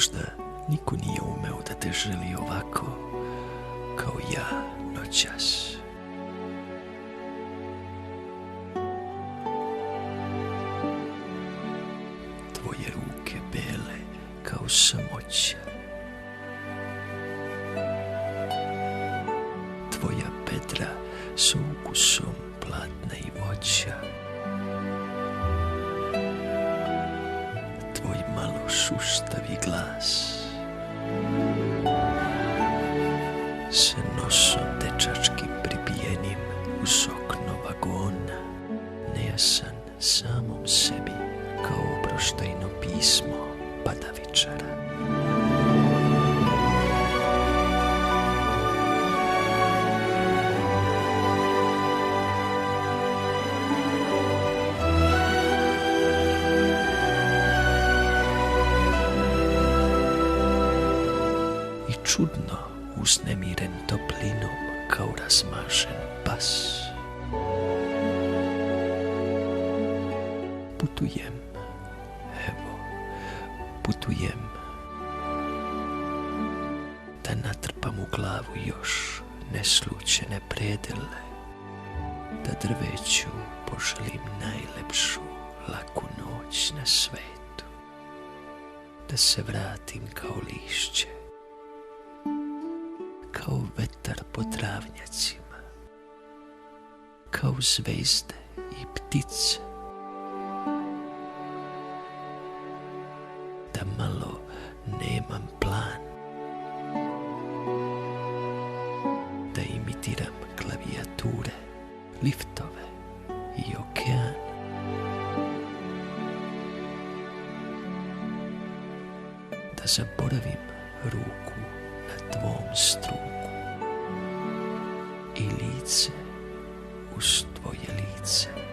možda niko nije umeo da te želi ovako kao ja noćas. Tvoje ruke bele kao samoća, tvoja bedra s ukusom platna i voća, tvoj malo šuštavi glas sa nosom dečačkim pribijenim uz okno vagona, nejasan samom sebi kao oproštajno pismo padavičara. I čudno uznemiren toplinom kao razmažen pas. Putujem, evo, putujem, da natrpam u glavu još neslućene predele, da drveću poželim najlepšu, laku noć na svetu, da se vratim kao lišće, kao vetar po travnjacima, kao zvezde i ptice, da malo nemam plan, da imitiram klavijature, liftove i okean, da zaboravim ruku na tvom struku i lice uz tvoje lice.